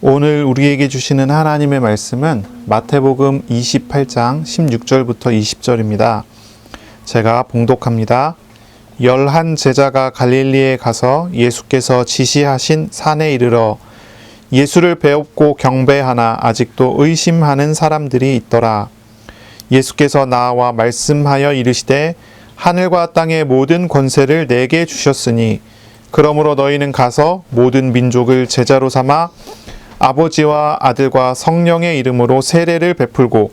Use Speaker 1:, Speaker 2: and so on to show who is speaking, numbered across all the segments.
Speaker 1: 오늘 우리에게 주시는 하나님의 말씀은 마태복음 28장 16절부터 20절입니다. 제가 봉독합니다. 11 제자가 갈릴리에 가서 예수께서 지시하신 산에 이르러 예수를 배웁고 경배하나 아직도 의심하는 사람들이 있더라. 예수께서 나와 말씀하여 이르시되 하늘과 땅의 모든 권세를 내게 주셨으니 그러므로 너희는 가서 모든 민족을 제자로 삼아 아버지와 아들과 성령의 이름으로 세례를 베풀고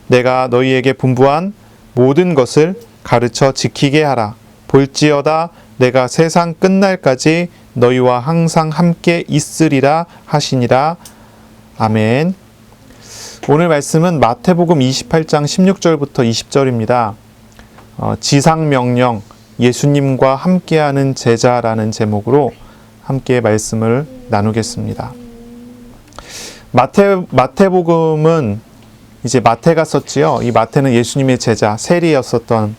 Speaker 1: 내가 너희에게 분부한 모든 것을 가르쳐 지키게 하라. 볼지어다 내가 세상 끝날까지 너희와 항상 함께 있으리라 하시니라. 아멘. 오늘 말씀은 마태복음 28장 16절부터 20절입니다. 지상명령, 예수님과 함께하는 제자라는 제목으로 함께 말씀을 나누겠습니다. 마태복음은 이제 마태가 썼지요. 이 마태는 예수님의 제자, 세리였었던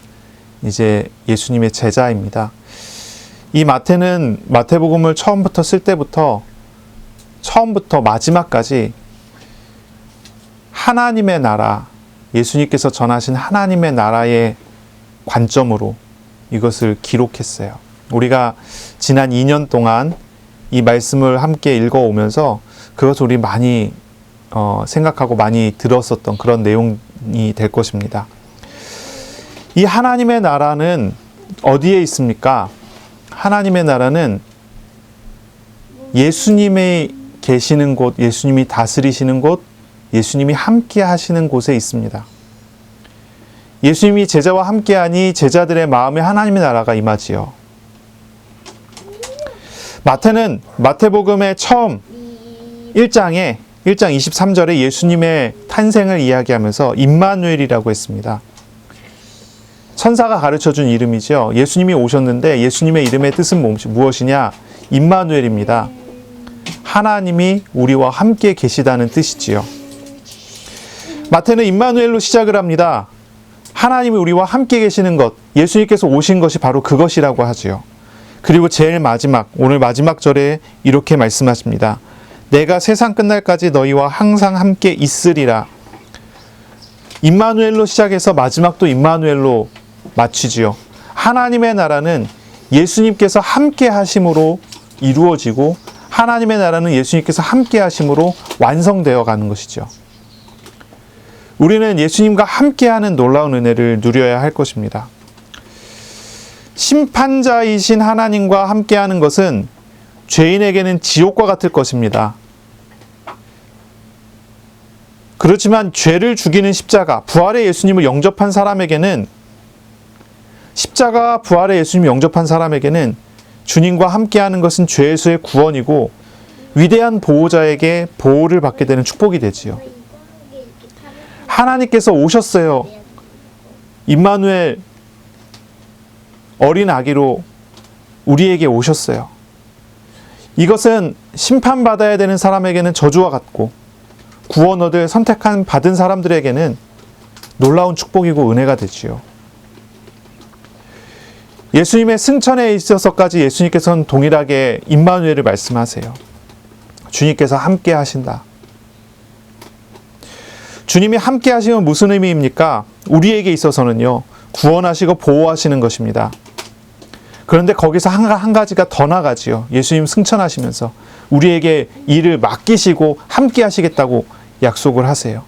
Speaker 1: 이제 예수님의 제자입니다. 이 마태는 마태복음을 처음부터 쓸 때부터 처음부터 마지막까지 하나님의 나라, 예수님께서 전하신 하나님의 나라의 관점으로 이것을 기록했어요. 우리가 지난 2년 동안 이 말씀을 함께 읽어오면서 그것을 우리 많이 생각하고 많이 들었었던 그런 내용이 될 것입니다. 이 하나님의 나라는 어디에 있습니까? 하나님의 나라는 예수님이 계시는 곳, 예수님이 다스리시는 곳, 예수님이 함께 하시는 곳에 있습니다. 예수님이 제자와 함께하니 제자들의 마음에 하나님의 나라가 임하지요. 마태는 마태복음의 처음 1장 23절에 예수님의 탄생을 이야기하면서 임마누엘이라고 했습니다. 천사가 가르쳐준 이름이죠. 예수님이 오셨는데 예수님의 이름의 뜻은 무엇이냐? 임마누엘입니다. 하나님이 우리와 함께 계시다는 뜻이지요. 마태는 임마누엘로 시작을 합니다. 하나님이 우리와 함께 계시는 것, 예수님께서 오신 것이 바로 그것이라고 하지요. 그리고 제일 마지막, 오늘 마지막 절에 이렇게 말씀하십니다. 내가 세상 끝날까지 너희와 항상 함께 있으리라. 임마누엘로 시작해서 마지막도 임마누엘로 마치지요. 하나님의 나라는 예수님께서 함께 하심으로 이루어지고 하나님의 나라는 예수님께서 함께 하심으로 완성되어 가는 것이죠. 우리는 예수님과 함께하는 놀라운 은혜를 누려야 할 것입니다. 심판자이신 하나님과 함께하는 것은 죄인에게는 지옥과 같을 것입니다. 그렇지만 죄를 죽이는 십자가, 부활의 예수님을 영접한 사람에게는 십자가 부활의 예수님을 영접한 사람에게는 주님과 함께하는 것은 죄에서의 구원이고 위대한 보호자에게 보호를 받게 되는 축복이 되지요. 하나님께서 오셨어요. 임마누엘 어린 아기로 우리에게 오셨어요. 이것은 심판받아야 되는 사람에게는 저주와 같고 구원 얻을 받은 사람들에게는 놀라운 축복이고 은혜가 되지요. 예수님의 승천에 있어서까지 예수님께서는 동일하게 임마누엘을 말씀하세요. 주님께서 함께 하신다. 주님이 함께 하시면 무슨 의미입니까? 우리에게 있어서는요, 구원하시고 보호하시는 것입니다. 그런데 거기서 한 가지가 더 나가지요. 예수님 승천하시면서 우리에게 일을 맡기시고 함께 하시겠다고 약속을 하세요.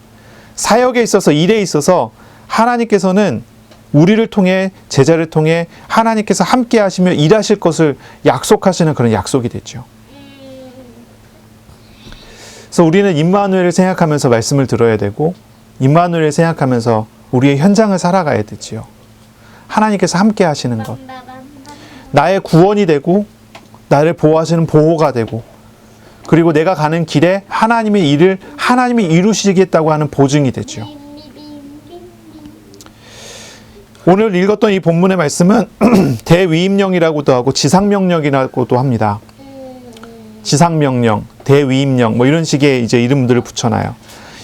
Speaker 1: 사역에 있어서, 일에 있어서 하나님께서는 우리를 통해, 제자를 통해 하나님께서 함께 하시며 일하실 것을 약속하시는 그런 약속이 됐죠. 그래서 우리는 임마누엘을 생각하면서 말씀을 들어야 되고 임마누엘을 생각하면서 우리의 현장을 살아가야 되지요. 하나님께서 함께 하시는 것, 나의 구원이 되고 나를 보호하시는 보호가 되고 그리고 내가 가는 길에 하나님의 일을 하나님이 이루시겠다고 하는 보증이 되죠. 오늘 읽었던 이 본문의 말씀은 대위임령이라고도 하고 지상명령이라고도 합니다. 지상명령, 대위임령 이런 식의 이제 이름들을 붙여놔요.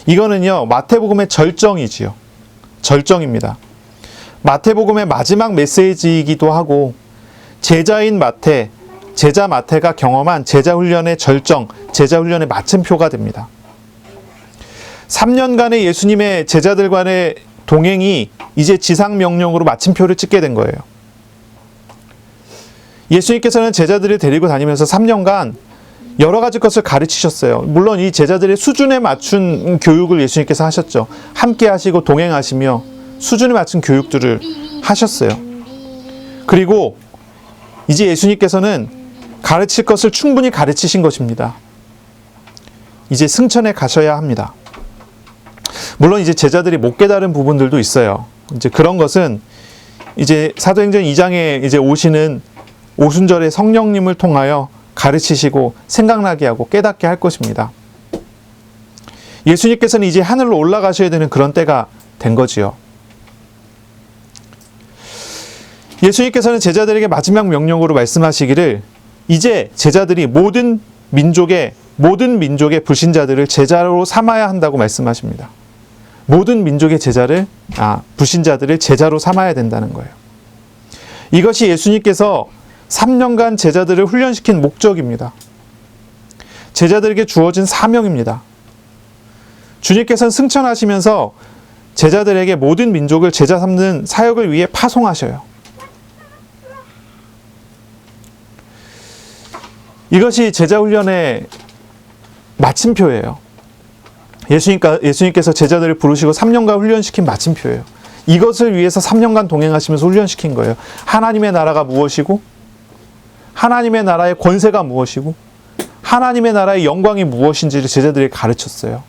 Speaker 1: 이거는요, 마태복음의 절정이지요. 절정입니다. 마태복음의 마지막 메시지이기도 하고 제자인 마태, 제자 마태가 경험한 제자 훈련의 절정, 제자 훈련의 마침표가 됩니다. 3년간의 예수님의 제자들 간의 동행이 이제 지상 명령으로 마침표를 찍게 된 거예요. 예수님께서는 제자들을 데리고 다니면서 3년간 여러 가지 것을 가르치셨어요. 물론 이 제자들의 수준에 맞춘 교육을 예수님께서 하셨죠. 함께 하시고 동행하시며 수준에 맞춘 교육들을 하셨어요. 그리고 이제 예수님께서는 가르칠 것을 충분히 가르치신 것입니다. 이제 승천에 가셔야 합니다. 물론 이제 제자들이 못 깨달은 부분들도 있어요. 이제 그런 것은 이제 사도행전 2장에 이제 오시는 오순절에 성령님을 통하여 가르치시고 생각나게 하고 깨닫게 할 것입니다. 예수님께서는 이제 하늘로 올라가셔야 되는 그런 때가 된 거지요. 예수님께서는 제자들에게 마지막 명령으로 말씀하시기를 이제 제자들이 모든 민족의 불신자들을 제자로 삼아야 한다고 말씀하십니다. 모든 민족의 불신자들을 제자로 삼아야 된다는 거예요. 이것이 예수님께서 3년간 제자들을 훈련시킨 목적입니다. 제자들에게 주어진 사명입니다. 주님께서는 승천하시면서 제자들에게 모든 민족을 제자 삼는 사역을 위해 파송하셔요. 이것이 제자 훈련의 마침표예요. 예수님께서 제자들을 부르시고 3년간 훈련시킨 마침표예요. 이것을 위해서 3년간 동행하시면서 훈련시킨 거예요. 하나님의 나라가 무엇이고, 하나님의 나라의 권세가 무엇이고, 하나님의 나라의 영광이 무엇인지를 제자들에게 가르쳤어요.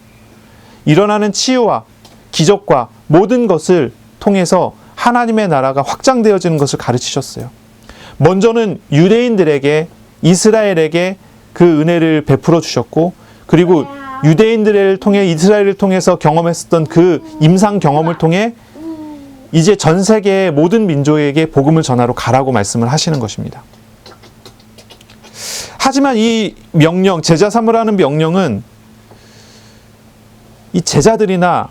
Speaker 1: 일어나는 치유와 기적과 모든 것을 통해서 하나님의 나라가 확장되어지는 것을 가르치셨어요. 먼저는 유대인들에게, 이스라엘에게 그 은혜를 베풀어 주셨고, 그리고 유대인들을 통해 이스라엘을 통해서 경험했었던 그 임상 경험을 통해 이제 전 세계의 모든 민족에게 복음을 전하러 가라고 말씀을 하시는 것입니다. 하지만 이 명령, 제자 삼으라는 명령은 이 제자들이나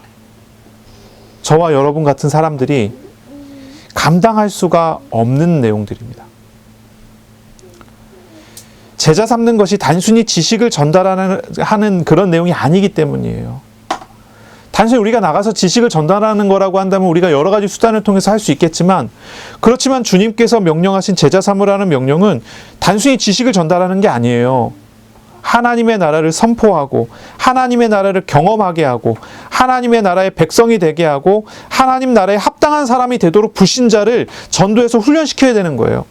Speaker 1: 저와 여러분 같은 사람들이 감당할 수가 없는 내용들입니다. 제자 삼는 것이 단순히 지식을 전달하는 그런 내용이 아니기 때문이에요. 단순히 우리가 나가서 지식을 전달하는 거라고 한다면 우리가 여러 가지 수단을 통해서 할 수 있겠지만, 그렇지만 주님께서 명령하신 제자 삼으라는 명령은 단순히 지식을 전달하는 게 아니에요. 하나님의 나라를 선포하고, 하나님의 나라를 경험하게 하고, 하나님의 나라의 백성이 되게 하고, 하나님 나라에 합당한 사람이 되도록 불신자를 전도해서 훈련시켜야 되는 거예요.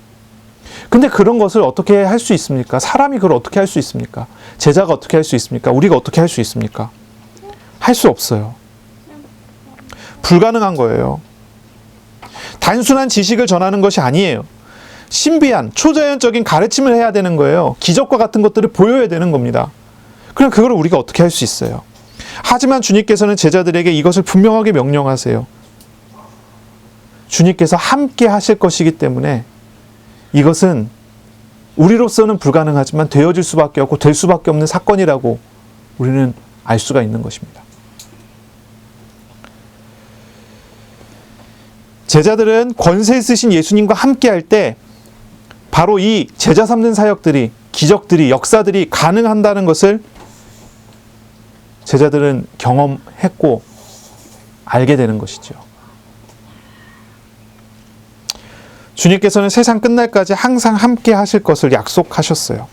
Speaker 1: 근데 그런 것을 어떻게 할 수 있습니까? 사람이 그걸 어떻게 할 수 있습니까? 제자가 어떻게 할 수 있습니까? 우리가 어떻게 할 수 있습니까? 할 수 없어요. 불가능한 거예요. 단순한 지식을 전하는 것이 아니에요. 신비한, 초자연적인 가르침을 해야 되는 거예요. 기적과 같은 것들을 보여야 되는 겁니다. 그럼 그걸 우리가 어떻게 할 수 있어요? 하지만 주님께서는 제자들에게 이것을 분명하게 명령하세요. 주님께서 함께 하실 것이기 때문에 이것은 우리로서는 불가능하지만 되어질 수밖에 없고 될 수밖에 없는 사건이라고 우리는 알 수가 있는 것입니다. 제자들은 권세 있으신 예수님과 함께 할 때 바로 이 제자 삼는 사역들이, 기적들이, 역사들이 가능한다는 것을 제자들은 경험했고 알게 되는 것이죠. 주님께서는 세상 끝날까지 항상 함께 하실 것을 약속하셨어요.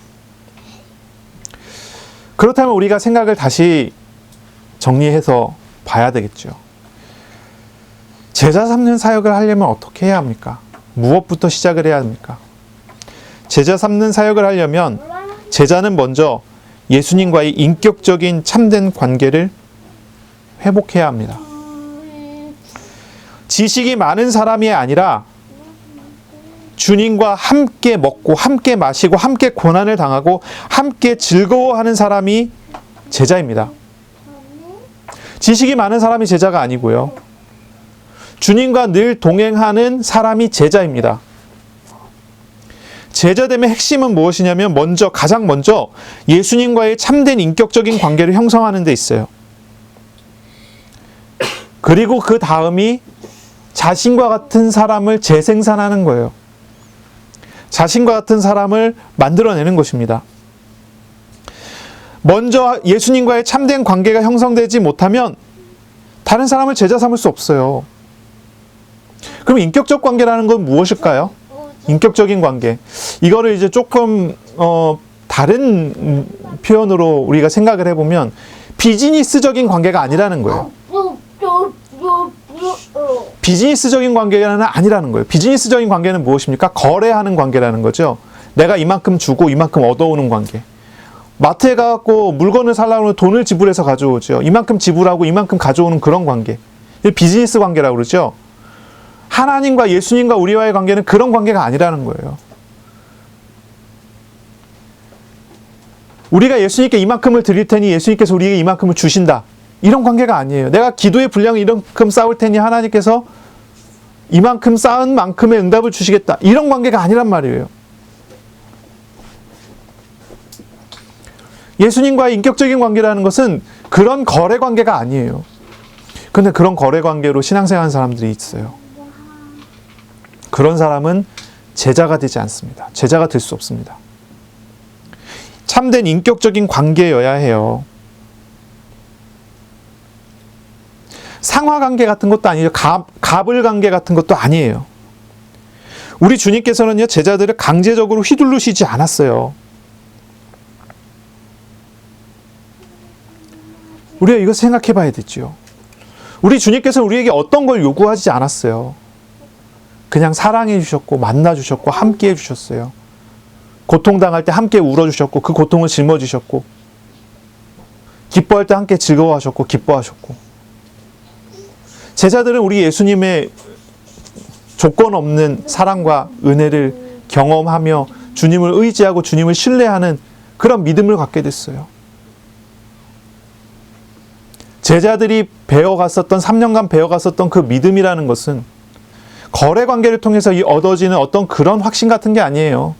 Speaker 1: 그렇다면 우리가 생각을 다시 정리해서 봐야 되겠죠. 제자 삼는 사역을 하려면 어떻게 해야 합니까? 무엇부터 시작을 해야 합니까? 제자 삼는 사역을 하려면 제자는 먼저 예수님과의 인격적인 참된 관계를 회복해야 합니다. 지식이 많은 사람이 아니라 주님과 함께 먹고 함께 마시고 함께 고난을 당하고 함께 즐거워하는 사람이 제자입니다. 지식이 많은 사람이 제자가 아니고요. 주님과 늘 동행하는 사람이 제자입니다. 제자됨의 핵심은 무엇이냐면 가장 먼저 예수님과의 참된 인격적인 관계를 형성하는 데 있어요. 그리고 그 다음이 자신과 같은 사람을 재생산하는 거예요. 자신과 같은 사람을 만들어내는 것입니다. 먼저 예수님과의 참된 관계가 형성되지 못하면 다른 사람을 제자 삼을 수 없어요. 그럼 인격적 관계라는 건 무엇일까요? 인격적인 관계. 이거를 이제 조금 다른 표현으로 우리가 생각을 해보면 비즈니스적인 관계가 아니라는 거예요. 비즈니스적인 관계는 아니라는 거예요. 비즈니스적인 관계는 무엇입니까? 거래하는 관계라는 거죠. 내가 이만큼 주고 이만큼 얻어오는 관계. 마트에 가갖고 물건을 사려고 하면 돈을 지불해서 가져오죠. 이만큼 지불하고 이만큼 가져오는 그런 관계. 비즈니스 관계라고 그러죠. 하나님과 예수님과 우리와의 관계는 그런 관계가 아니라는 거예요. 우리가 예수님께 이만큼을 드릴 테니 예수님께서 우리에게 이만큼을 주신다. 이런 관계가 아니에요. 내가 기도의 분량을 이만큼 쌓을 테니 하나님께서 이만큼 쌓은 만큼의 응답을 주시겠다. 이런 관계가 아니란 말이에요. 예수님과의 인격적인 관계라는 것은 그런 거래 관계가 아니에요. 근데 그런 거래 관계로 신앙생활하는 사람들이 있어요. 그런 사람은 제자가 되지 않습니다. 제자가 될 수 없습니다. 참된 인격적인 관계여야 해요. 상하 관계 같은 것도 아니에요. 갑을 관계 같은 것도 아니에요. 우리 주님께서는요, 제자들을 강제적으로 휘둘르시지 않았어요. 우리가 이거 생각해 봐야 되죠. 우리 주님께서는 우리에게 어떤 걸 요구하지 않았어요. 그냥 사랑해 주셨고, 만나 주셨고, 함께 해 주셨어요. 고통당할 때 함께 울어주셨고, 그 고통을 짊어지셨고, 기뻐할 때 함께 즐거워하셨고, 기뻐하셨고. 제자들은 우리 예수님의 조건 없는 사랑과 은혜를 경험하며 주님을 의지하고 주님을 신뢰하는 그런 믿음을 갖게 됐어요. 제자들이 배워갔었던 3년간 배워갔었던 그 믿음이라는 것은 거래 관계를 통해서 얻어지는 어떤 그런 확신 같은 게 아니에요.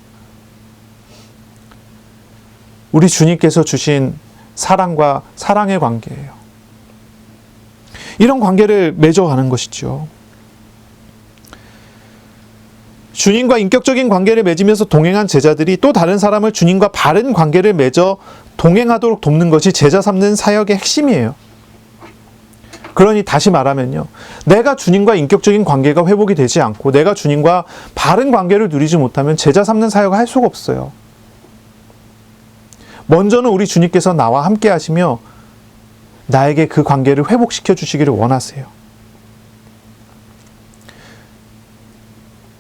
Speaker 1: 우리 주님께서 주신 사랑과 사랑의 관계예요. 이런 관계를 맺어가는 것이죠. 주님과 인격적인 관계를 맺으면서 동행한 제자들이 또 다른 사람을 주님과 바른 관계를 맺어 동행하도록 돕는 것이 제자 삼는 사역의 핵심이에요. 그러니 다시 말하면요, 내가 주님과 인격적인 관계가 회복이 되지 않고 내가 주님과 바른 관계를 누리지 못하면 제자 삼는 사역을 할 수가 없어요. 먼저는 우리 주님께서 나와 함께 하시며 나에게 그 관계를 회복시켜 주시기를 원하세요.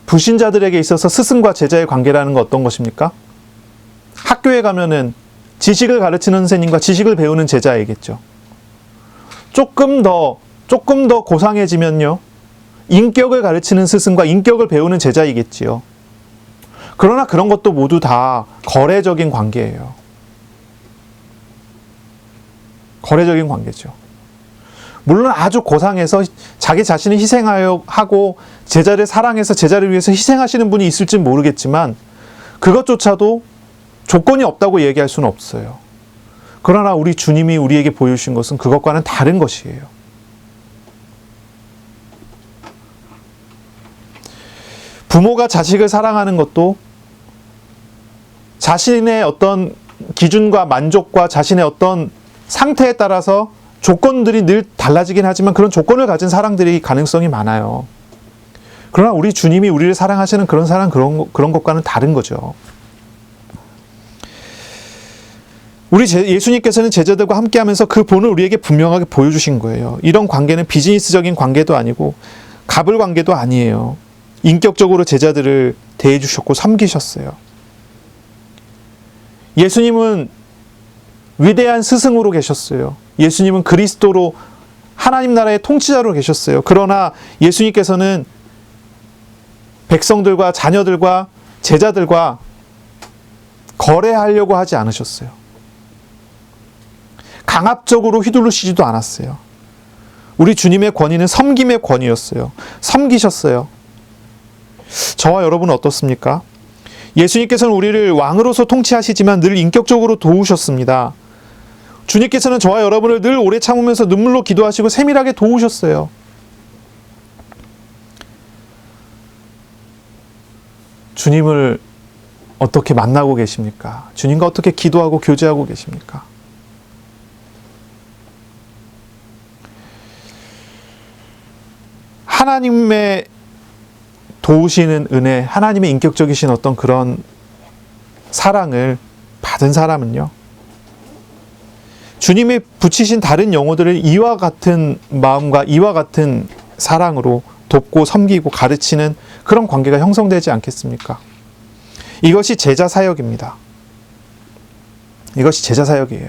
Speaker 1: 불신자들에게 있어서 스승과 제자의 관계라는 건 어떤 것입니까? 학교에 가면은 지식을 가르치는 선생님과 지식을 배우는 제자이겠죠. 조금 더 고상해지면요, 인격을 가르치는 스승과 인격을 배우는 제자이겠지요. 그러나 그런 것도 모두 다 거래적인 관계예요. 거래적인 관계죠. 물론 아주 고상해서 자기 자신을 희생하고 제자를 사랑해서 제자를 위해서 희생하시는 분이 있을지 모르겠지만 그것조차도 조건이 없다고 얘기할 수는 없어요. 그러나 우리 주님이 우리에게 보여주신 것은 그것과는 다른 것이에요. 부모가 자식을 사랑하는 것도 자신의 어떤 기준과 만족과 자신의 어떤 상태에 따라서 조건들이 늘 달라지긴 하지만 그런 조건을 가진 사랑들이 가능성이 많아요. 그러나 우리 주님이 우리를 사랑하시는 그런 사랑, 그런 것과는 다른 거죠. 우리 예수님께서는 제자들과 함께 하면서 그 본을 우리에게 분명하게 보여주신 거예요. 이런 관계는 비즈니스적인 관계도 아니고 갑을 관계도 아니에요. 인격적으로 제자들을 대해주셨고 섬기셨어요. 예수님은 위대한 스승으로 계셨어요. 예수님은 그리스도로 하나님 나라의 통치자로 계셨어요. 그러나 예수님께서는 백성들과 자녀들과 제자들과 거래하려고 하지 않으셨어요. 강압적으로 휘둘르시지도 않았어요. 우리 주님의 권위는 섬김의 권위였어요. 섬기셨어요. 저와 여러분은 어떻습니까? 예수님께서는 우리를 왕으로서 통치하시지만 늘 인격적으로 도우셨습니다. 주님께서는 저와 여러분을 늘 오래 참으면서 눈물로 기도하시고 세밀하게 도우셨어요. 주님을 어떻게 만나고 계십니까? 주님과 어떻게 기도하고 교제하고 계십니까? 하나님의 도우시는 은혜, 하나님의 인격적이신 어떤 그런 사랑을 받은 사람은요, 주님이 붙이신 다른 영혼들을 이와 같은 마음과 이와 같은 사랑으로 돕고 섬기고 가르치는 그런 관계가 형성되지 않겠습니까? 이것이 제자 사역입니다. 이것이 제자 사역이에요.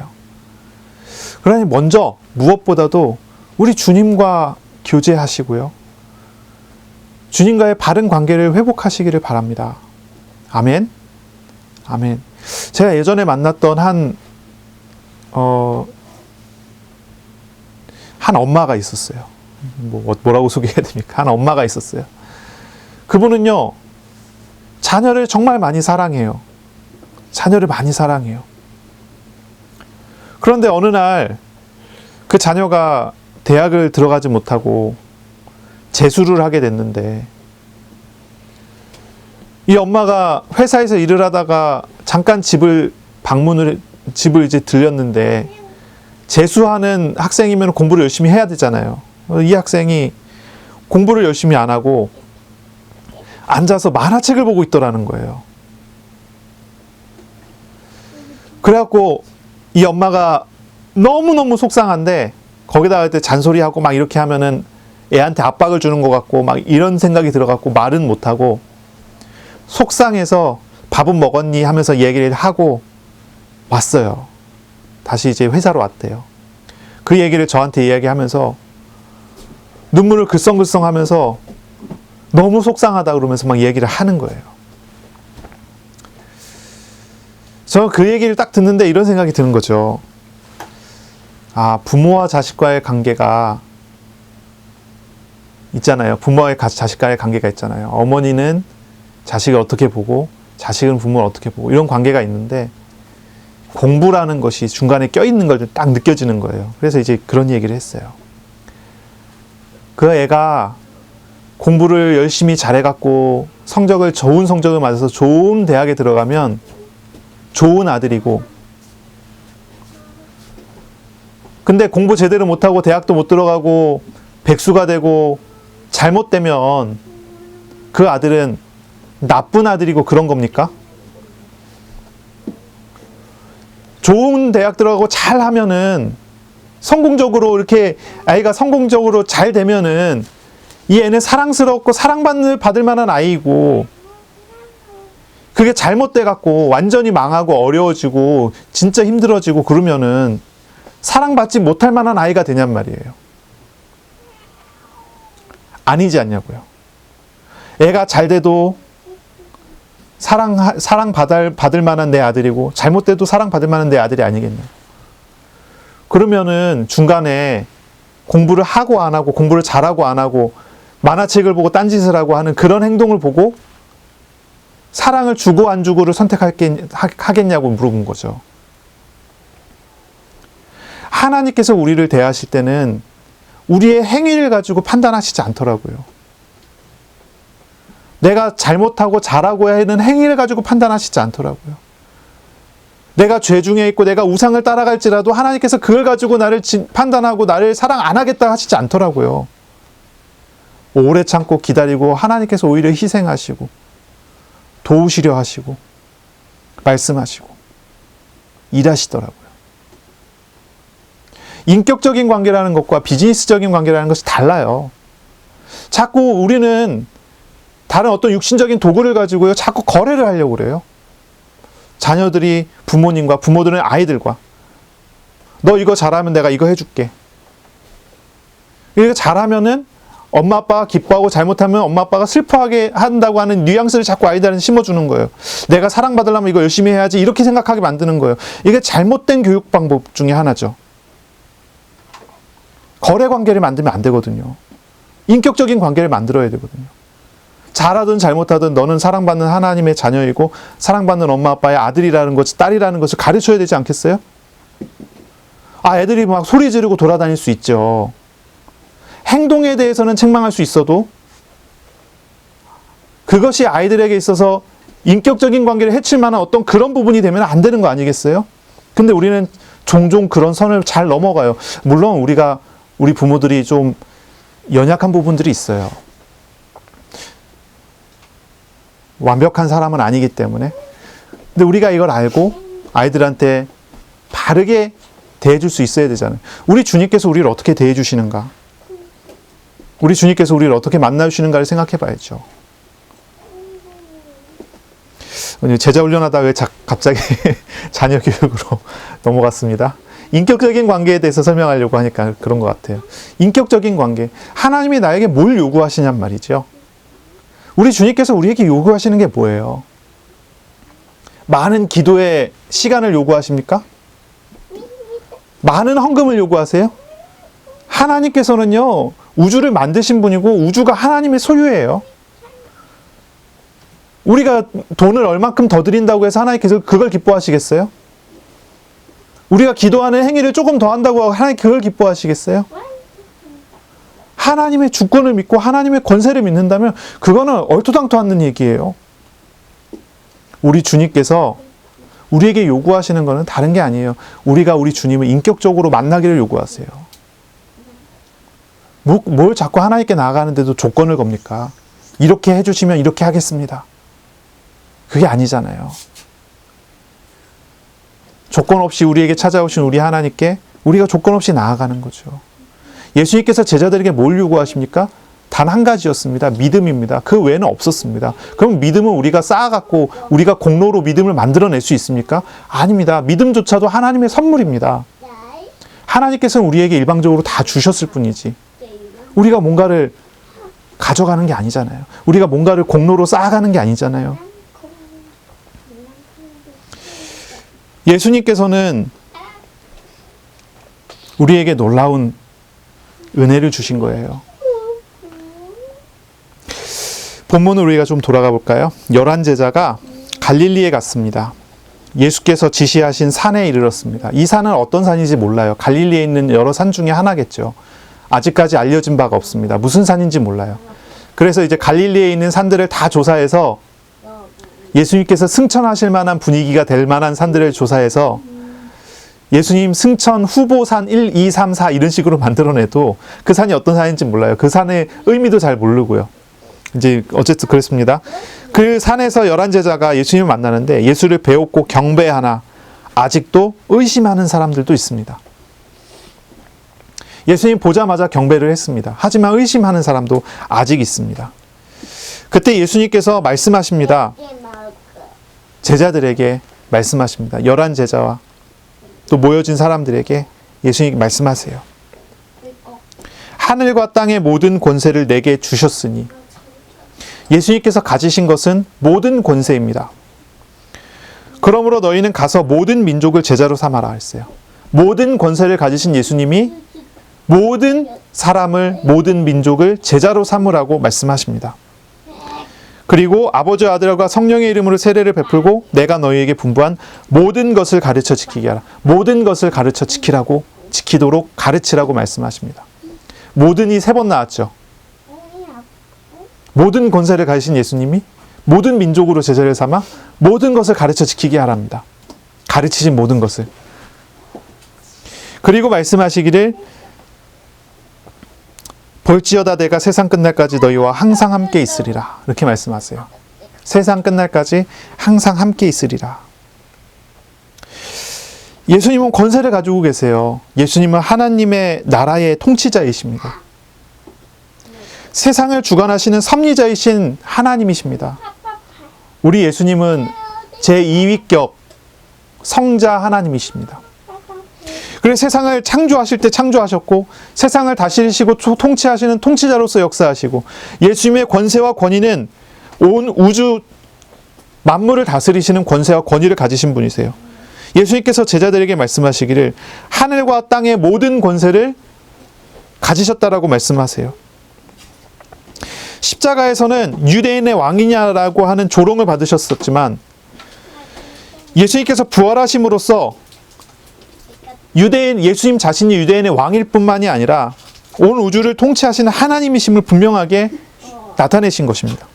Speaker 1: 그러니 먼저 무엇보다도 우리 주님과 교제하시고요, 주님과의 바른 관계를 회복하시기를 바랍니다. 아멘. 아멘. 제가 예전에 만났던 한 엄마가 있었어요. 뭐라고 소개해야 됩니까? 한 엄마가 있었어요. 그분은요, 자녀를 정말 많이 사랑해요. 자녀를 많이 사랑해요. 그런데 어느 날 그 자녀가 대학을 들어가지 못하고 재수를 하게 됐는데, 이 엄마가 회사에서 일을 하다가 잠깐 집을 이제 들렸는데, 재수하는 학생이면 공부를 열심히 해야 되잖아요. 이 학생이 공부를 열심히 안 하고 앉아서 만화책을 보고 있더라는 거예요. 그래갖고 이 엄마가 너무너무 속상한데, 거기다가 잔소리하고 막 이렇게 하면은 애한테 압박을 주는 것 같고 막 이런 생각이 들어갖고 말은 못하고 속상해서 밥은 먹었니 하면서 얘기를 하고 왔어요. 다시 이제 회사로 왔대요. 그 얘기를 저한테 이야기하면서 눈물을 글썽글썽 하면서 너무 속상하다 그러면서 막 얘기를 하는 거예요. 저는 그 얘기를 딱 듣는데 이런 생각이 드는 거죠. 아, 부모와 자식과의 관계가 있잖아요. 부모와 자식과의 관계가 있잖아요. 어머니는 자식을 어떻게 보고 자식은 부모를 어떻게 보고 이런 관계가 있는데, 공부라는 것이 중간에 껴있는 걸 딱 느껴지는 거예요. 그래서 이제 그런 얘기를 했어요. 그 애가 공부를 열심히 잘해갖고 좋은 성적을 맞아서 좋은 대학에 들어가면 좋은 아들이고, 근데 공부 제대로 못하고 대학도 못 들어가고 백수가 되고 잘못되면 그 아들은 나쁜 아들이고 그런 겁니까? 좋은 대학 들어가고 잘 하면은, 성공적으로 이렇게 아이가 성공적으로 잘 되면은 이 애는 사랑스럽고 사랑받을 만한 아이고, 그게 잘못돼 갖고 완전히 망하고 어려워지고 진짜 힘들어지고 그러면은 사랑받지 못할 만한 아이가 되냔 말이에요. 아니지 않냐고요. 애가 잘 돼도 사랑받을 만한 내 아들이고, 잘못돼도 사랑받을 만한 내 아들이 아니겠냐. 그러면은 중간에 공부를 하고 안 하고, 공부를 잘하고 안 하고, 만화책을 보고 딴짓을 하고 하는 그런 행동을 보고 사랑을 주고 안 주고를 선택하겠냐고 물어본 거죠. 하나님께서 우리를 대하실 때는 우리의 행위를 가지고 판단하시지 않더라고요. 내가 잘못하고 잘하고 하는 행위를 가지고 판단하시지 않더라고요. 내가 죄 중에 있고 내가 우상을 따라갈지라도 하나님께서 그걸 가지고 나를 판단하고 나를 사랑 안 하겠다 하시지 않더라고요. 오래 참고 기다리고 하나님께서 오히려 희생하시고 도우시려 하시고 말씀하시고 일하시더라고요. 인격적인 관계라는 것과 비즈니스적인 관계라는 것이 달라요. 자꾸 우리는 다른 어떤 육신적인 도구를 가지고요, 자꾸 거래를 하려고 그래요. 자녀들이 부모님과, 부모들은 아이들과. 너 이거 잘하면 내가 이거 해줄게. 이거 잘하면은 엄마 아빠가 기뻐하고, 잘못하면 엄마 아빠가 슬퍼하게 한다고 하는 뉘앙스를 자꾸 아이들한테 심어주는 거예요. 내가 사랑받으려면 이거 열심히 해야지, 이렇게 생각하게 만드는 거예요. 이게 잘못된 교육 방법 중에 하나죠. 거래 관계를 만들면 안 되거든요. 인격적인 관계를 만들어야 되거든요. 잘하든 잘못하든 너는 사랑받는 하나님의 자녀이고 사랑받는 엄마 아빠의 아들이라는 것, 딸이라는 것을 가르쳐야 되지 않겠어요? 아, 애들이 막 소리 지르고 돌아다닐 수 있죠. 행동에 대해서는 책망할 수 있어도 그것이 아이들에게 있어서 인격적인 관계를 해칠 만한 어떤 그런 부분이 되면 안 되는 거 아니겠어요? 근데 우리는 종종 그런 선을 잘 넘어가요. 물론 우리 부모들이 좀 연약한 부분들이 있어요. 완벽한 사람은 아니기 때문에. 근데 우리가 이걸 알고 아이들한테 바르게 대해줄 수 있어야 되잖아요. 우리 주님께서 우리를 어떻게 대해주시는가? 우리 주님께서 우리를 어떻게 만나주시는가를 생각해 봐야죠. 제자 훈련하다가 왜 갑자기 자녀 교육으로 넘어갔습니다. 인격적인 관계에 대해서 설명하려고 하니까 그런 것 같아요. 인격적인 관계. 하나님이 나에게 뭘 요구하시냔 말이죠. 우리 주님께서 우리에게 요구하시는 게 뭐예요? 많은 기도의 시간을 요구하십니까? 많은 헌금을 요구하세요? 하나님께서는요, 우주를 만드신 분이고 우주가 하나님의 소유예요. 우리가 돈을 얼만큼 더 드린다고 해서 하나님께서 그걸 기뻐하시겠어요? 우리가 기도하는 행위를 조금 더 한다고 하고 하나님 그걸 기뻐하시겠어요? 하나님의 주권을 믿고 하나님의 권세를 믿는다면 그거는 얼토당토 않는 얘기예요. 우리 주님께서 우리에게 요구하시는 것은 다른 게 아니에요. 우리가 우리 주님을 인격적으로 만나기를 요구하세요. 뭘 자꾸 하나님께 나아가는데도 조건을 겁니까? 이렇게 해주시면 이렇게 하겠습니다. 그게 아니잖아요. 조건 없이 우리에게 찾아오신 우리 하나님께 우리가 조건 없이 나아가는 거죠. 예수님께서 제자들에게 뭘 요구하십니까? 단 한 가지였습니다. 믿음입니다. 그 외에는 없었습니다. 그럼 믿음은 우리가 쌓아갖고 우리가 공로로 믿음을 만들어낼 수 있습니까? 아닙니다. 믿음조차도 하나님의 선물입니다. 하나님께서는 우리에게 일방적으로 다 주셨을 뿐이지 우리가 뭔가를 가져가는 게 아니잖아요. 우리가 뭔가를 공로로 쌓아가는 게 아니잖아요. 예수님께서는 우리에게 놀라운 은혜를 주신 거예요. 본문으로 우리가 좀 돌아가 볼까요? 11제자가 갈릴리에 갔습니다. 예수께서 지시하신 산에 이르렀습니다. 이 산은 어떤 산인지 몰라요. 갈릴리에 있는 여러 산 중에 하나겠죠. 아직까지 알려진 바가 없습니다. 무슨 산인지 몰라요. 그래서 이제 갈릴리에 있는 산들을 다 조사해서 예수님께서 승천하실 만한 분위기가 될 만한 산들을 조사해서 예수님 승천 후보산 1, 2, 3, 4 이런 식으로 만들어내도 그 산이 어떤 산인지 몰라요. 그 산의 의미도 잘 모르고요. 이제 어쨌든 그렇습니다. 그 산에서 11제자가 예수님을 만나는데 예수를 배웠고 경배하나 아직도 의심하는 사람들도 있습니다. 예수님 보자마자 경배를 했습니다. 하지만 의심하는 사람도 아직 있습니다. 그때 예수님께서 말씀하십니다. 제자들에게 말씀하십니다. 11제자와 또 모여진 사람들에게 예수님이 말씀하세요. 하늘과 땅의 모든 권세를 내게 주셨으니 예수님께서 가지신 것은 모든 권세입니다. 그러므로 너희는 가서 모든 민족을 제자로 삼아라 했어요. 모든 권세를 가지신 예수님이 모든 사람을 모든 민족을 제자로 삼으라고 말씀하십니다. 그리고 아버지와 아들과 성령의 이름으로 세례를 베풀고 내가 너희에게 분부한 모든 것을 가르쳐 지키게 하라. 모든 것을 가르쳐 지키라고 지키도록 가르치라고 말씀하십니다. 모든이 3번 나왔죠. 모든 권세를 가지신 예수님이 모든 민족으로 제자를 삼아 모든 것을 가르쳐 지키게 하랍니다. 가르치신 모든 것을. 그리고 말씀하시기를 볼지어다 내가 세상 끝날까지 너희와 항상 함께 있으리라. 이렇게 말씀하세요. 세상 끝날까지 항상 함께 있으리라. 예수님은 권세를 가지고 계세요. 예수님은 하나님의 나라의 통치자이십니다. 세상을 주관하시는 섭리자이신 하나님이십니다. 우리 예수님은 제2위격 성자 하나님이십니다. 그래서 세상을 창조하실 때 창조하셨고 세상을 다스리시고 통치하시는 통치자로서 역사하시고 예수님의 권세와 권위는 온 우주 만물을 다스리시는 권세와 권위를 가지신 분이세요. 예수님께서 제자들에게 말씀하시기를 하늘과 땅의 모든 권세를 가지셨다라고 말씀하세요. 십자가에서는 유대인의 왕이냐라고 하는 조롱을 받으셨었지만 예수님께서 부활하심으로써 예수님 자신이 유대인의 왕일 뿐만이 아니라 온 우주를 통치하시는 하나님이심을 분명하게 나타내신 것입니다.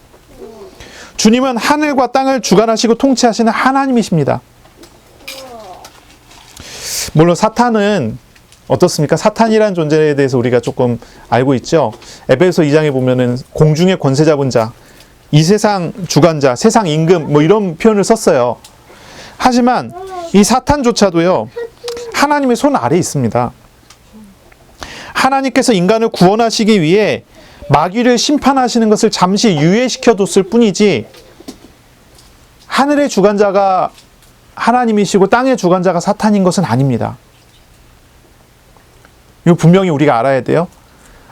Speaker 1: 주님은 하늘과 땅을 주관하시고 통치하시는 하나님이십니다. 물론 사탄은 어떻습니까? 사탄이라는 존재에 대해서 우리가 조금 알고 있죠. 에베소 2장에 보면은 공중의 권세 잡은 자, 이 세상 주관자, 세상 임금 뭐 이런 표현을 썼어요. 하지만 이 사탄조차도요, 하나님의 손 아래에 있습니다. 하나님께서 인간을 구원하시기 위해 마귀를 심판하시는 것을 잠시 유예시켜 뒀을 뿐이지, 하늘의 주관자가 하나님이시고 땅의 주관자가 사탄인 것은 아닙니다. 이거 분명히 우리가 알아야 돼요.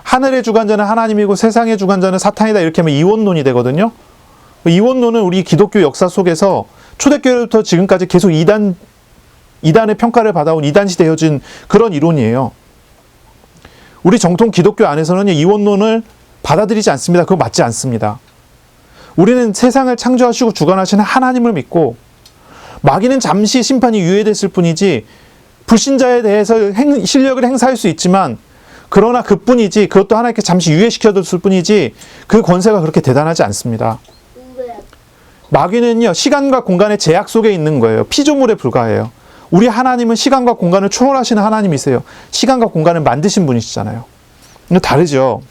Speaker 1: 하늘의 주관자는 하나님이고 세상의 주관자는 사탄이다, 이렇게 하면 이원론이 되거든요. 이원론은 우리 기독교 역사 속에서 초대교회부터 지금까지 계속 이단의 평가를 받아온 이단시 되어진 그런 이론이에요. 우리 정통 기독교 안에서는 이원론을 받아들이지 않습니다. 그거 맞지 않습니다. 우리는 세상을 창조하시고 주관하시는 하나님을 믿고, 마귀는 잠시 심판이 유예됐을 뿐이지 불신자에 대해서 실력을 행사할 수 있지만, 그러나 그뿐이지, 그것도 하나님께 잠시 유예시켜뒀을 뿐이지 그 권세가 그렇게 대단하지 않습니다. 마귀는요, 시간과 공간의 제약 속에 있는 거예요. 피조물에 불과해요. 우리 하나님은 시간과 공간을 초월하시는 하나님이세요. 시간과 공간을 만드신 분이시잖아요. 근데 다르죠.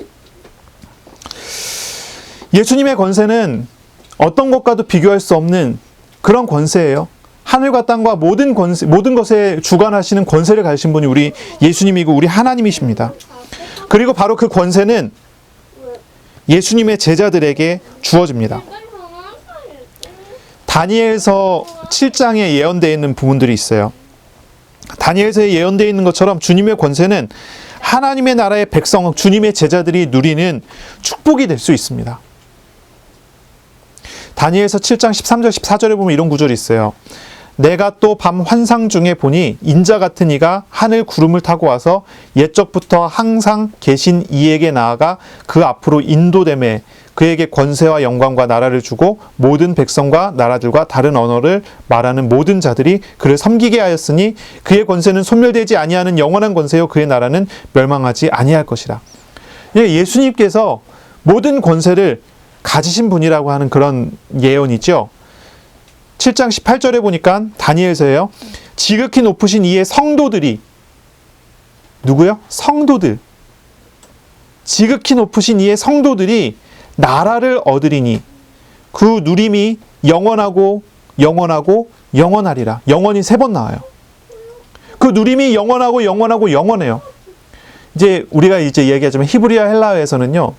Speaker 1: 예수님의 권세는 어떤 것과도 비교할 수 없는 그런 권세예요. 하늘과 땅과 모든 것에 주관하시는 권세를 가지신 분이 우리 예수님이고 우리 하나님이십니다. 그리고 바로 그 권세는 예수님의 제자들에게 주어집니다. 다니엘서 7장에 예언되어 있는 부분들이 있어요. 다니엘서에 예언되어 있는 것처럼 주님의 권세는 하나님의 나라의 백성, 주님의 제자들이 누리는 축복이 될 수 있습니다. 다니엘서 7장 13절 14절에 보면 이런 구절이 있어요. 내가 또 밤 환상 중에 보니 인자 같은 이가 하늘 구름을 타고 와서 옛적부터 항상 계신 이에게 나아가 그 앞으로 인도되매 그에게 권세와 영광과 나라를 주고 모든 백성과 나라들과 다른 언어를 말하는 모든 자들이 그를 섬기게 하였으니 그의 권세는 소멸되지 아니하는 영원한 권세요 그의 나라는 멸망하지 아니할 것이라. 예수님께서 모든 권세를 가지신 분이라고 하는 그런 예언이죠. 7장 18절에 보니까 다니엘서예요. 지극히 높으신 이의 성도들이, 누구요? 성도들. 지극히 높으신 이의 성도들이 나라를 얻으리니 그 누림이 영원하고 영원하고 영원하리라. 영원히 3번 나와요. 그 누림이 영원하고 영원하고 영원해요. 이제 우리가 얘기하자면 히브리어 헬라어에서는요,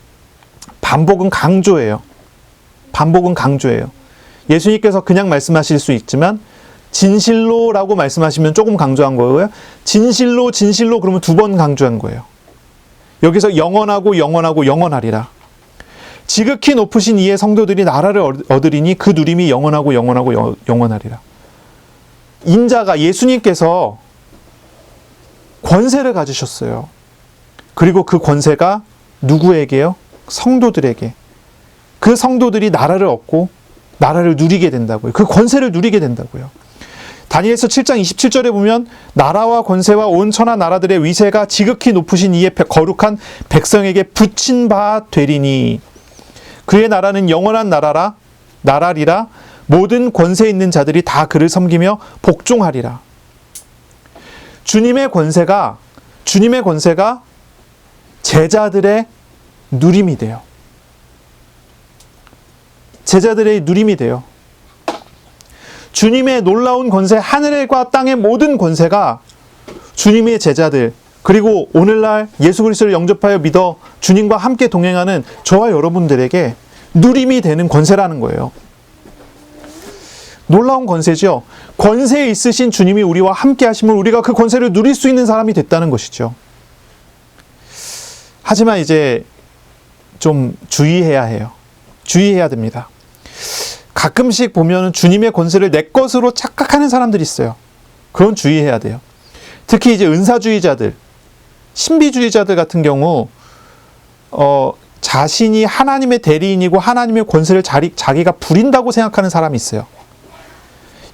Speaker 1: 반복은 강조예요. 반복은 강조예요. 예수님께서 그냥 말씀하실 수 있지만 진실로라고 말씀하시면 조금 강조한 거고요. 진실로 진실로 그러면 2번 강조한 거예요. 여기서 영원하고 영원하고 영원하리라. 지극히 높으신 이의 성도들이 나라를 얻으리니 그 누림이 영원하고 영원하고 영원하리라. 인자가 예수님께서 권세를 가지셨어요. 그리고 그 권세가 누구에게요? 성도들에게. 그 성도들이 나라를 얻고 나라를 누리게 된다고요. 그 권세를 누리게 된다고요. 다니엘서 7장 27절에 보면 나라와 권세와 온 천하 나라들의 위세가 지극히 높으신 이의 거룩한 백성에게 붙인 바 되리니 그의 나라는 영원한 나라리라. 모든 권세 있는 자들이 다 그를 섬기며 복종하리라. 주님의 권세가 제자들의 누림이 돼요. 제자들의 누림이 돼요. 주님의 놀라운 권세, 하늘과 땅의 모든 권세가 주님의 제자들, 그리고 오늘날 예수 그리스도를 영접하여 믿어 주님과 함께 동행하는 저와 여러분들에게 누림이 되는 권세라는 거예요. 놀라운 권세죠. 권세에 있으신 주님이 우리와 함께 하심을 우리가 그 권세를 누릴 수 있는 사람이 됐다는 것이죠. 하지만 이제 좀 주의해야 해요. 주의해야 됩니다. 가끔씩 보면 주님의 권세를 내 것으로 착각하는 사람들이 있어요. 그건 주의해야 돼요. 특히 이제 은사주의자들, 신비주의자들 같은 경우 자신이 하나님의 대리인이고 하나님의 권세를 자기가 부린다고 생각하는 사람이 있어요.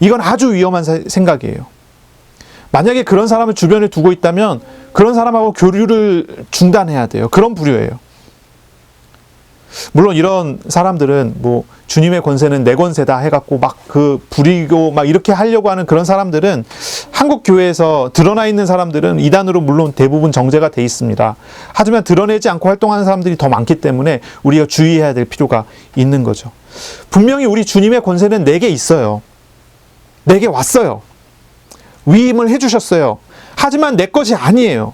Speaker 1: 이건 아주 위험한 생각이에요. 만약에 그런 사람을 주변에 두고 있다면 그런 사람하고 교류를 중단해야 돼요. 그런 부류예요. 물론 이런 사람들은 뭐 주님의 권세는 내 권세다 해갖고 막 부리고 막 이렇게 하려고 하는 그런 사람들은 한국 교회에서 드러나 있는 사람들은 이단으로 물론 대부분 정죄가 돼 있습니다. 하지만 드러내지 않고 활동하는 사람들이 더 많기 때문에 우리가 주의해야 될 필요가 있는 거죠. 분명히 우리 주님의 권세는 내게 있어요. 내게 왔어요. 위임을 해주셨어요. 하지만 내 것이 아니에요.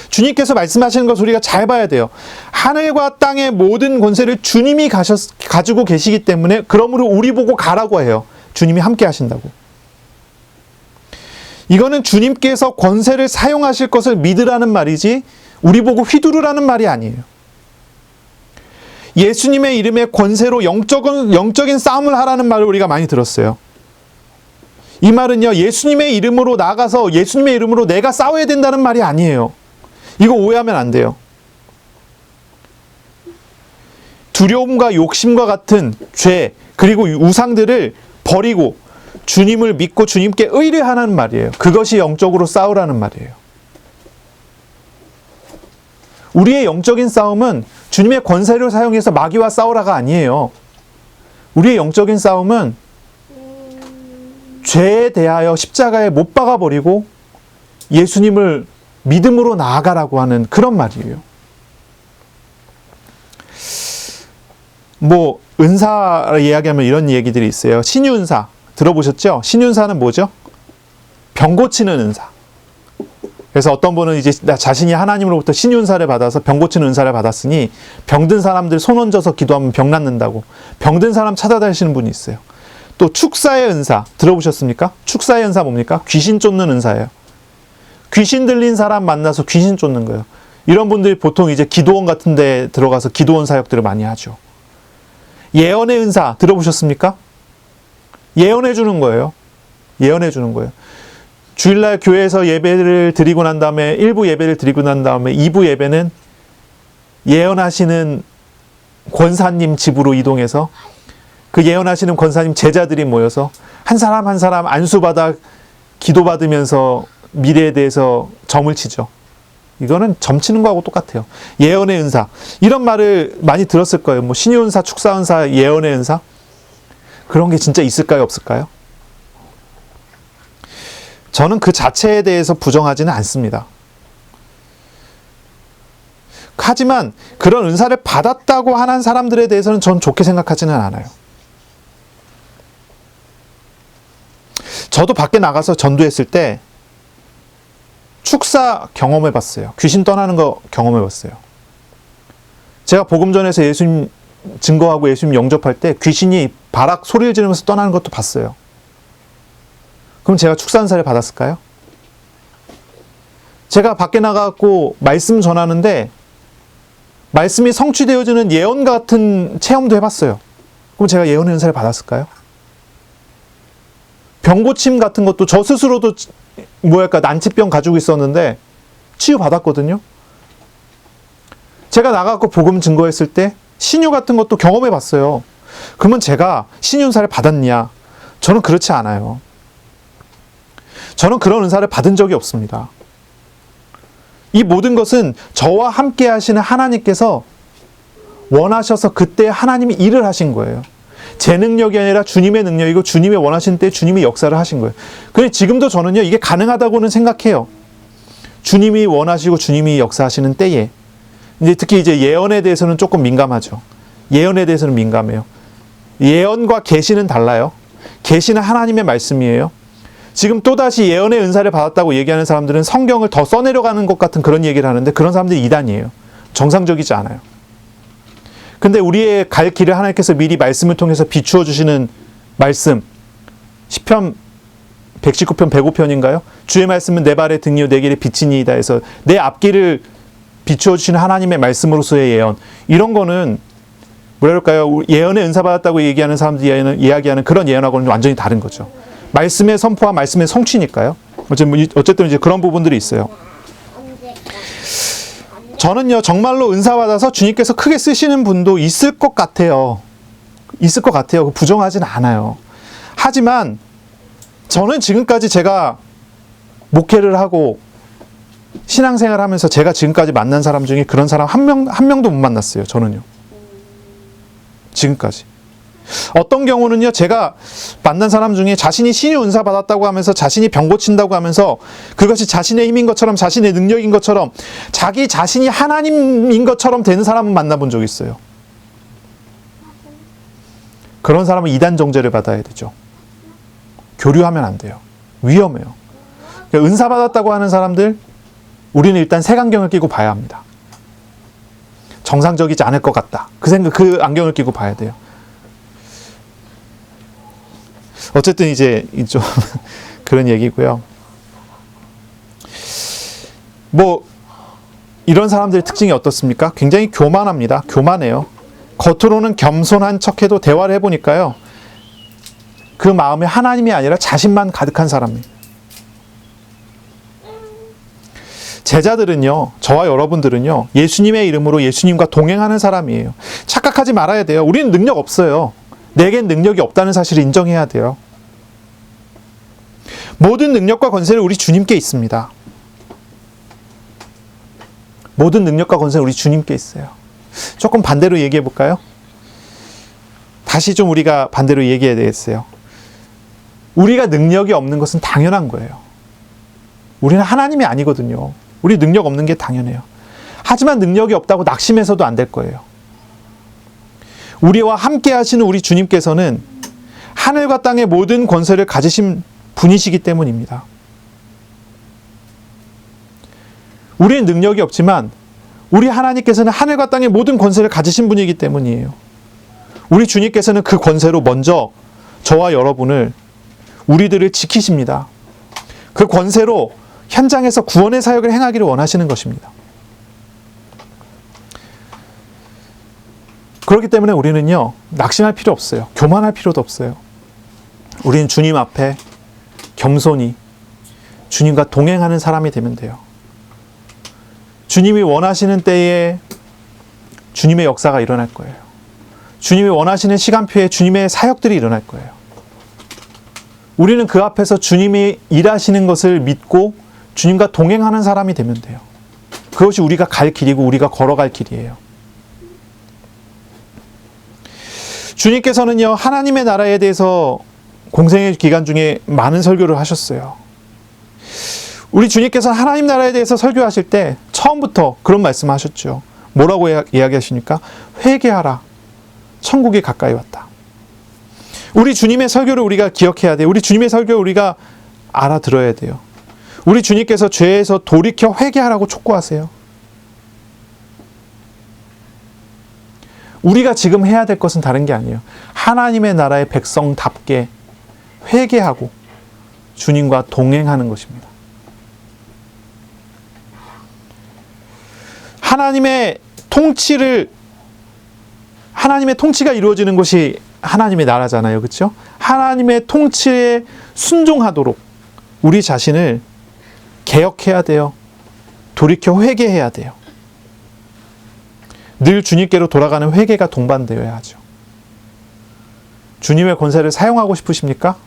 Speaker 1: 주님께서 말씀하시는 것을 우리가 잘 봐야 돼요. 하늘과 땅의 모든 권세를 주님이 가지고 계시기 때문에 그러므로 우리 보고 가라고 해요. 주님이 함께 하신다고. 이거는 주님께서 권세를 사용하실 것을 믿으라는 말이지 우리 보고 휘두르라는 말이 아니에요. 예수님의 이름의 권세로 영적인 싸움을 하라는 말을 우리가 많이 들었어요. 이 말은요, 예수님의 이름으로 나가서 예수님의 이름으로 내가 싸워야 된다는 말이 아니에요. 이거 오해하면 안 돼요. 두려움과 욕심과 같은 죄, 그리고 우상들을 버리고 주님을 믿고 주님께 의뢰하라는 말이에요. 그것이 영적으로 싸우라는 말이에요. 우리의 영적인 싸움은 주님의 권세를 사용해서 마귀와 싸우라가 아니에요. 우리의 영적인 싸움은 죄에 대하여 십자가에 못 박아버리고 예수님을 믿음으로 나아가라고 하는 그런 말이에요. 뭐 은사 이야기하면 이런 얘기들이 있어요. 신유은사 들어보셨죠? 신유은사는 뭐죠? 병 고치는 은사. 그래서 어떤 분은 이제 자신이 하나님으로부터 신유은사를 받아서 병 고치는 은사를 받았으니 병든 사람들 손 얹어서 기도하면 병 낫는다고 병든 사람 찾아다니시는 분이 있어요. 또 축사의 은사 들어보셨습니까? 축사의 은사 뭡니까? 귀신 쫓는 은사예요. 귀신 들린 사람 만나서 귀신 쫓는 거예요. 이런 분들이 보통 이제 기도원 같은 데 들어가서 기도원 사역들을 많이 하죠. 예언의 은사 들어보셨습니까? 예언해 주는 거예요. 예언해 주는 거예요. 주일날 교회에서 예배를 드리고 난 다음에 1부 예배를 드리고 난 다음에 2부 예배는 예언하시는 권사님 집으로 이동해서 그 예언하시는 권사님 제자들이 모여서 한 사람 한 사람 안수받아 기도받으면서 미래에 대해서 점을 치죠. 이거는 점치는 거하고 똑같아요. 예언의 은사. 이런 말을 많이 들었을 거예요. 뭐 신유은사, 축사은사, 예언의 은사. 그런 게 진짜 있을까요? 없을까요? 저는 그 자체에 대해서 부정하지는 않습니다. 하지만 그런 은사를 받았다고 하는 사람들에 대해서는 전 좋게 생각하지는 않아요. 저도 밖에 나가서 전도했을 때 축사 경험해 봤어요. 귀신 떠나는 거 경험해 봤어요. 제가 복음 전에서 예수님 증거하고 예수님 영접할 때 귀신이 바락 소리를 지르면서 떠나는 것도 봤어요. 그럼 제가 축사은사를 받았을까요? 제가 밖에 나가고 말씀 전하는데 말씀이 성취되어지는 예언 같은 체험도 해봤어요. 그럼 제가 예언의 은사를 받았을까요? 병고침 같은 것도 저 스스로도 난치병 가지고 있었는데 치유받았거든요. 제가 나가고 복음 증거했을 때 신유 같은 것도 경험해봤어요. 그러면 제가 신유은사를 받았냐? 저는 그렇지 않아요. 저는 그런 은사를 받은 적이 없습니다. 이 모든 것은 저와 함께 하시는 하나님께서 원하셔서 그때 하나님이 일을 하신 거예요. 제 능력이 아니라 주님의 능력이고 주님의 원하신 때 주님이 역사를 하신 거예요. 그런데 지금도 저는요, 이게 가능하다고는 생각해요. 주님이 원하시고 주님이 역사하시는 때에. 이제 특히 이제 예언에 대해서는 조금 민감하죠. 예언에 대해서는 민감해요. 예언과 계시는 달라요. 계시는 하나님의 말씀이에요. 지금 또다시 예언의 은사를 받았다고 얘기하는 사람들은 성경을 더 써내려가는 것 같은 그런 얘기를 하는데 그런 사람들이 이단이에요. 정상적이지 않아요. 근데 우리의 갈 길을 하나님께서 미리 말씀을 통해서 비추어 주시는 말씀, 시편 119편 105편인가요? 주의 말씀은 내 발의 등이요 내 길의 빛이니이다 해서 내 앞길을 비추어 주시는 하나님의 말씀으로서의 예언, 이런 거는 뭐랄까요? 예언의 은사 받았다고 얘기하는 사람들이 이야기하는 그런 예언하고는 완전히 다른 거죠. 말씀의 선포와 말씀의 성취니까요. 어쨌든 이제 그런 부분들이 있어요. 저는요, 정말로 은사 받아서 주님께서 크게 쓰시는 분도 있을 것 같아요. 있을 것 같아요. 부정하진 않아요. 하지만 저는 지금까지 제가 목회를 하고 신앙생활 하면서 제가 지금까지 만난 사람 중에 그런 사람 한 명도 못 만났어요. 저는요. 지금까지. 어떤 경우는요, 제가 만난 사람 중에 자신이 신유 은사 받았다고 하면서 자신이 병 고친다고 하면서 그것이 자신의 힘인 것처럼 자신의 능력인 것처럼 자기 자신이 하나님인 것처럼 되는 사람은 만나본 적이 있어요. 그런 사람은 이단 정죄를 받아야 되죠. 교류하면 안 돼요. 위험해요. 그러니까 은사 받았다고 하는 사람들, 우리는 일단 색안경을 끼고 봐야 합니다. 정상적이지 않을 것 같다. 그 안경을 끼고 봐야 돼요. 어쨌든 이제 좀 그런 얘기고요. 뭐 이런 사람들의 특징이 어떻습니까? 굉장히 교만합니다. 교만해요. 겉으로는 겸손한 척해도 대화를 해보니까요, 그 마음에 하나님이 아니라 자신만 가득한 사람이에요. 제자들은요, 저와 여러분들은요, 예수님의 이름으로 예수님과 동행하는 사람이에요. 착각하지 말아야 돼요. 우리는 능력 없어요. 내겐 능력이 없다는 사실을 인정해야 돼요. 모든 능력과 권세는 우리 주님께 있습니다. 모든 능력과 권세는 우리 주님께 있어요. 조금 반대로 얘기해 볼까요? 다시 좀 우리가 반대로 얘기해야 되겠어요. 우리가 능력이 없는 것은 당연한 거예요. 우리는 하나님이 아니거든요. 우리 능력 없는 게 당연해요. 하지만 능력이 없다고 낙심해서도 안 될 거예요. 우리와 함께 하시는 우리 주님께서는 하늘과 땅의 모든 권세를 가지신 분이시기 때문입니다. 우리는 능력이 없지만 우리 하나님께서는 하늘과 땅의 모든 권세를 가지신 분이기 때문이에요. 우리 주님께서는 그 권세로 먼저 저와 여러분을, 우리들을 지키십니다. 그 권세로 현장에서 구원의 사역을 행하기를 원하시는 것입니다. 그렇기 때문에 우리는요, 낙심할 필요 없어요. 교만할 필요도 없어요. 우리는 주님 앞에 겸손히 주님과 동행하는 사람이 되면 돼요. 주님이 원하시는 때에 주님의 역사가 일어날 거예요. 주님이 원하시는 시간표에 주님의 사역들이 일어날 거예요. 우리는 그 앞에서 주님이 일하시는 것을 믿고 주님과 동행하는 사람이 되면 돼요. 그것이 우리가 갈 길이고 우리가 걸어갈 길이에요. 주님께서는요, 하나님의 나라에 대해서 공생의 기간 중에 많은 설교를 하셨어요. 우리 주님께서는 하나님 나라에 대해서 설교하실 때 처음부터 그런 말씀하셨죠. 뭐라고 이야기하십니까? 회개하라. 천국이 가까이 왔다. 우리 주님의 설교를 우리가 기억해야 돼요. 우리 주님의 설교를 우리가 알아들어야 돼요. 우리 주님께서 죄에서 돌이켜 회개하라고 촉구하세요. 우리가 지금 해야 될 것은 다른 게 아니에요. 하나님의 나라의 백성답게 회개하고 주님과 동행하는 것입니다. 하나님의 통치가 이루어지는 곳이 하나님의 나라잖아요. 그렇죠? 하나님의 통치에 순종하도록 우리 자신을 개혁해야 돼요. 돌이켜 회개해야 돼요. 늘 주님께로 돌아가는 회개가 동반되어야 하죠. 주님의 권세를 사용하고 싶으십니까?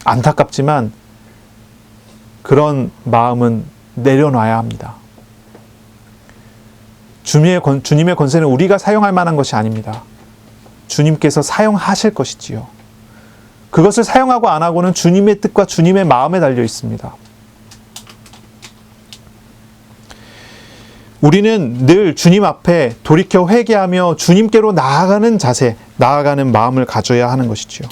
Speaker 1: 안타깝지만 그런 마음은 내려놔야 합니다. 주님의 권세는 우리가 사용할 만한 것이 아닙니다. 주님께서 사용하실 것이지요. 그것을 사용하고 안 하고는 주님의 뜻과 주님의 마음에 달려 있습니다. 우리는 늘 주님 앞에 돌이켜 회개하며 주님께로 나아가는 자세, 나아가는 마음을 가져야 하는 것이지요.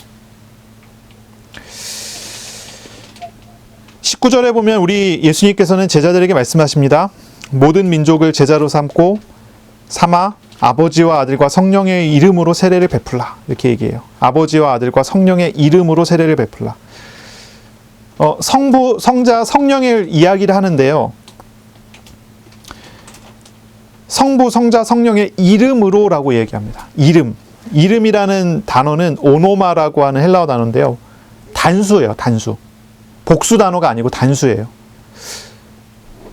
Speaker 1: 19절에 보면 우리 예수님께서는 제자들에게 말씀하십니다. 모든 민족을 제자로 삼아 아버지와 아들과 성령의 이름으로 세례를 베풀라. 이렇게 얘기해요. 아버지와 아들과 성령의 이름으로 세례를 베풀라. 성부, 성자, 성령의 이야기를 하는데요. 성부, 성자, 성령의 이름으로라고 얘기합니다. 이름이라는 단어는 오노마라고 하는 헬라어 단어인데요. 단수예요. 단수. 복수 단어가 아니고 단수예요.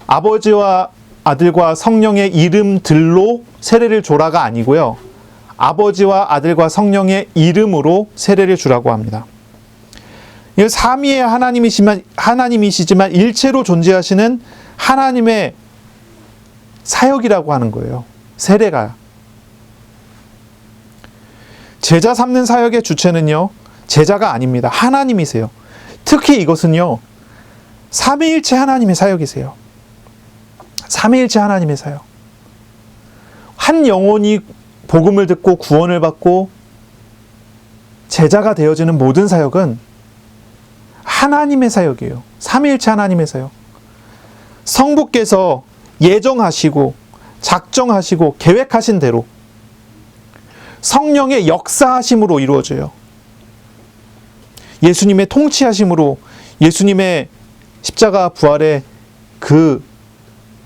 Speaker 1: 아버지와 아들과 성령의 이름들로 세례를 주라가 아니고요. 아버지와 아들과 성령의 이름으로 세례를 주라고 합니다. 삼위의 하나님이시지만 일체로 존재하시는 하나님의 사역이라고 하는 거예요. 세례가. 제자 삼는 사역의 주체는요, 제자가 아닙니다. 하나님이세요. 특히 이것은요, 삼위일체 하나님의 사역이세요. 삼위일체 하나님의 사역. 한 영혼이 복음을 듣고 구원을 받고 제자가 되어지는 모든 사역은 하나님의 사역이에요. 삼위일체 하나님의 사역. 성부께서 예정하시고 작정하시고 계획하신 대로 성령의 역사하심으로 이루어져요. 예수님의 통치하심으로, 예수님의 십자가 부활의 그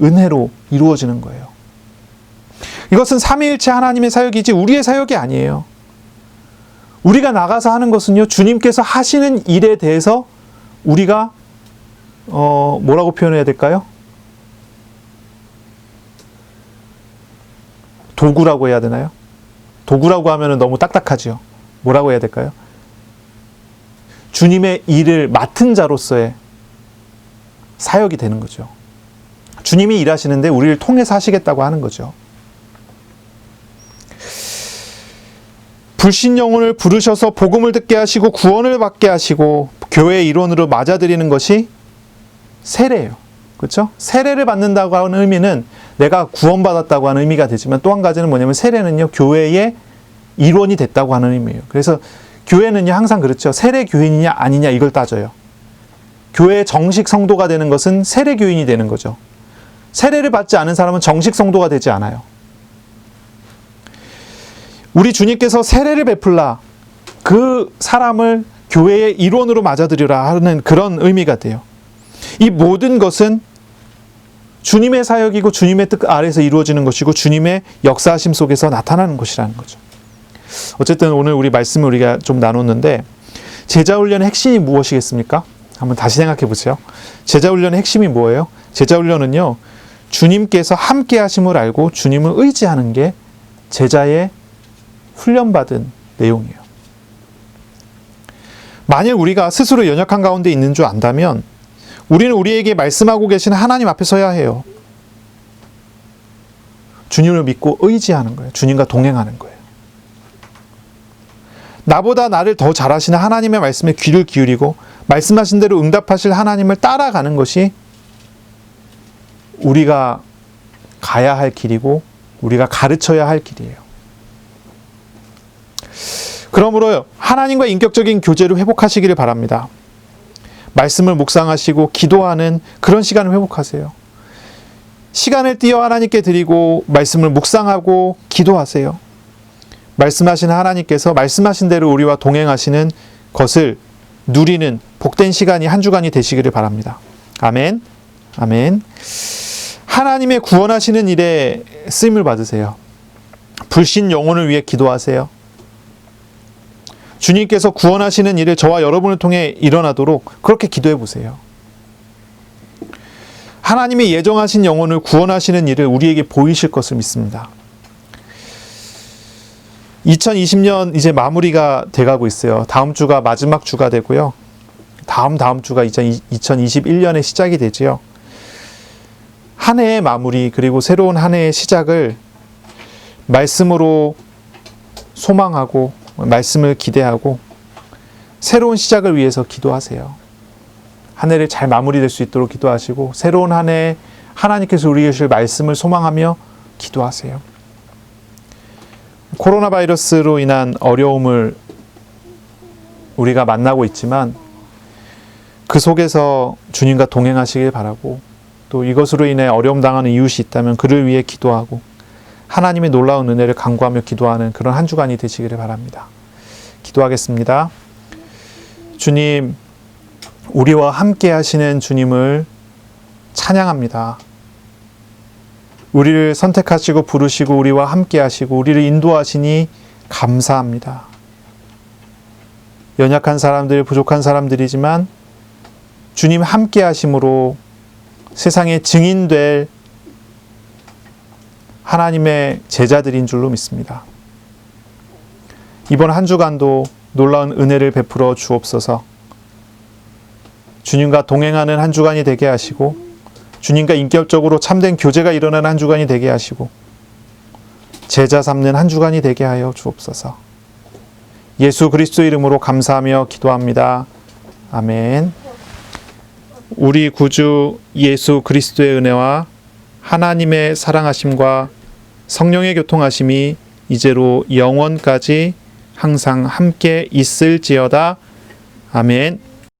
Speaker 1: 은혜로 이루어지는 거예요. 이것은 삼위일체 하나님의 사역이지 우리의 사역이 아니에요. 우리가 나가서 하는 것은요, 주님께서 하시는 일에 대해서 우리가 뭐라고 표현해야 될까요? 도구라고 해야 되나요? 도구라고 하면 너무 딱딱하지요. 뭐라고 해야 될까요? 주님의 일을 맡은 자로서의 사역이 되는 거죠. 주님이 일하시는데 우리를 통해서 하시겠다고 하는 거죠. 불신 영혼을 부르셔서 복음을 듣게 하시고 구원을 받게 하시고 교회의 일원으로 맞아들이는 것이 세례예요. 그렇죠? 세례를 받는다고 하는 의미는 내가 구원받았다고 하는 의미가 되지만, 또 한 가지는 뭐냐면 세례는요, 교회의 일원이 됐다고 하는 의미예요. 그래서 교회는요, 항상 그렇죠. 세례 교인이냐 아니냐 이걸 따져요. 교회의 정식 성도가 되는 것은 세례 교인이 되는 거죠. 세례를 받지 않은 사람은 정식 성도가 되지 않아요. 우리 주님께서 세례를 베풀라, 그 사람을 교회의 일원으로 맞아들이라 하는 그런 의미가 돼요. 이 모든 것은 주님의 사역이고 주님의 뜻 아래에서 이루어지는 것이고 주님의 역사하심 속에서 나타나는 것이라는 거죠. 어쨌든 오늘 우리 말씀을 우리가 좀 나눴는데, 제자훈련의 핵심이 무엇이겠습니까? 한번 다시 생각해 보세요. 제자훈련의 핵심이 뭐예요? 제자훈련은요, 주님께서 함께 하심을 알고 주님을 의지하는 게 제자의 훈련받은 내용이에요. 만일 우리가 스스로 연약한 가운데 있는 줄 안다면 우리는 우리에게 말씀하고 계신 하나님 앞에 서야 해요. 주님을 믿고 의지하는 거예요. 주님과 동행하는 거예요. 나보다 나를 더 잘하시는 하나님의 말씀에 귀를 기울이고 말씀하신 대로 응답하실 하나님을 따라가는 것이 우리가 가야 할 길이고 우리가 가르쳐야 할 길이에요. 그러므로 하나님과 인격적인 교제를 회복하시기를 바랍니다. 말씀을 묵상하시고 기도하는 그런 시간을 회복하세요. 시간을 띄어 하나님께 드리고 말씀을 묵상하고 기도하세요. 말씀하신 하나님께서 말씀하신 대로 우리와 동행하시는 것을 누리는 복된 시간이 한 주간이 되시기를 바랍니다. 아멘. 아멘. 하나님의 구원하시는 일에 쓰임을 받으세요. 불신 영혼을 위해 기도하세요. 주님께서 구원하시는 일을 저와 여러분을 통해 일어나도록 그렇게 기도해 보세요. 하나님이 예정하신 영혼을 구원하시는 일을 우리에게 보이실 것을 믿습니다. 2020년 이제 마무리가 돼가고 있어요. 다음 주가 마지막 주가 되고요. 다음 주가 2021년의 시작이 되지요. 한 해의 마무리 그리고 새로운 한 해의 시작을 말씀으로 소망하고 말씀을 기대하고 새로운 시작을 위해서 기도하세요. 한 해를 잘 마무리될 수 있도록 기도하시고 새로운 한 해에 하나님께서 우리에게 주실 말씀을 소망하며 기도하세요. 코로나 바이러스로 인한 어려움을 우리가 만나고 있지만 그 속에서 주님과 동행하시길 바라고, 또 이것으로 인해 어려움 당하는 이웃이 있다면 그를 위해 기도하고 하나님의 놀라운 은혜를 간구하며 기도하는 그런 한 주간이 되시기를 바랍니다. 기도하겠습니다. 주님, 우리와 함께 하시는 주님을 찬양합니다. 우리를 선택하시고 부르시고 우리와 함께 하시고 우리를 인도하시니 감사합니다. 연약한 사람들, 부족한 사람들이지만 주님 함께 하심으로 세상에 증인될 하나님의 제자들인 줄로 믿습니다. 이번 한 주간도 놀라운 은혜를 베풀어 주옵소서. 주님과 동행하는 한 주간이 되게 하시고 주님과 인격적으로 참된 교제가 일어나는 한 주간이 되게 하시고 제자 삼는 한 주간이 되게 하여 주옵소서. 예수 그리스도 이름으로 감사하며 기도합니다. 아멘. 우리 구주 예수 그리스도의 은혜와 하나님의 사랑하심과 성령의 교통하심이 이제로 영원까지 항상 함께 있을지어다. 아멘.